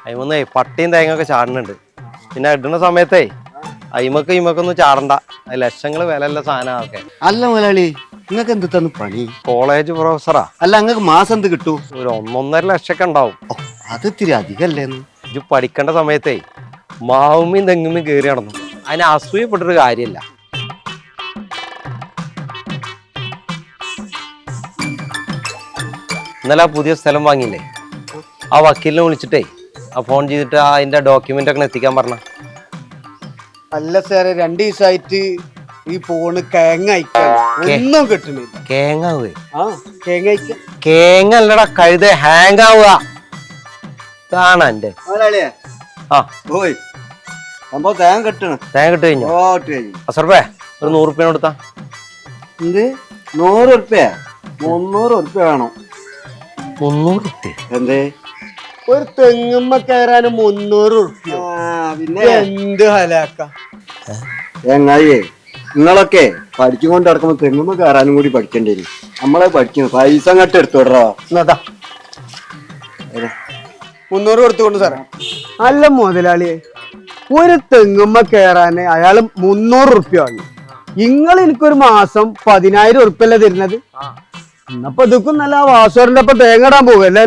അയിമൊന്നേ പട്ടിയും തേങ്ങൊക്കെ ചാടുന്നുണ്ട്. പിന്നെ ഇടുന്ന സമയത്തേ അയിമക്കൊന്നും ചാടണ്ട. ലക്ഷങ്ങള് വിലയുള്ള സാധനമൊക്കെ. അല്ല മുതലാളി, നിങ്ങക്ക് എന്ത് തന്നു പണി? കോളേജ് പ്രൊഫസറാ. അല്ല, നിങ്ങൾക്ക് മാസം എന്ത് കിട്ടൂ? ഒരു 1.5 ലക്ഷമൊക്കെ ഉണ്ടാവും. അത് ഇത്തിരി അധികല്ലേന്ന്? ഇത് പഠിക്കേണ്ട സമയത്തേ മാവുമ്മയും തെങ്ങുമ്മയും കയറി നടന്നു. അതിന് അസൂയപ്പെട്ടൊരു കാര്യമില്ല. ഇന്നലെ ആ പുതിയ സ്ഥലം വാങ്ങിയില്ലേ, ആ വക്കീലിനെ വിളിച്ചിട്ടേ ആ ഫോൺ ചെയ്തിട്ട് അതിന്റെ ഡോക്യുമെന്റ് ഒക്കെ എത്തിക്കാൻ പറഞ്ഞ. അല്ല സാറേ, 2 ദിവസമായിട്ട് ഈ ഫോണ് ഒന്നും കിട്ടണില്ല. കേങ്ങാവേ? കേങ്ങല്ലടാ, കഴുത ഹാങ് ആവുക. കാണാ എന്റെ തേങ്ങ കിട്ടണം. തേങ്ങ കിട്ടു കഴിഞ്ഞു. അസർപ്പേ ഒരു 100 റുപ്യ കൊടുത്താ. എന്ത് 100 റുപ്യ? 300 റുപ്യ വേണം. 300 റുപ്യ? എന്തേ? ഒരു തെങ്ങുമ്മ കയറാന് 300 റുപ്യ? പിന്നെ എന്ത് ഹലാക്ക ചങ്ങായിയെ, നിങ്ങളൊക്കെ പഠിച്ചുകൊണ്ട് നടക്കുമ്പോ തെങ്ങുമ്പോ കയറാനും കൂടി പഠിക്കേണ്ടി വരും. നമ്മളെ പഠിക്കുന്നു, പൈസ അങ്ങോട്ട് എടുത്തോടാ. 300 കൊടുത്തുകൊണ്ട് സാറേ. അല്ല മുതലാളിയെ, ഒരു തെങ്ങുമ്മ കയറാന് അയാള് 300 റുപ്യ വാങ്ങി. നിങ്ങൾ എനിക്കൊരു മാസം 10,000 റുപ്യല്ലേ തരുന്നത്? എന്നപ്പോ ഇതൊക്കെ നല്ല വാസോറിന്റെ ഒപ്പം തേങ്ങ ഇടാൻ പോകല്ലേ?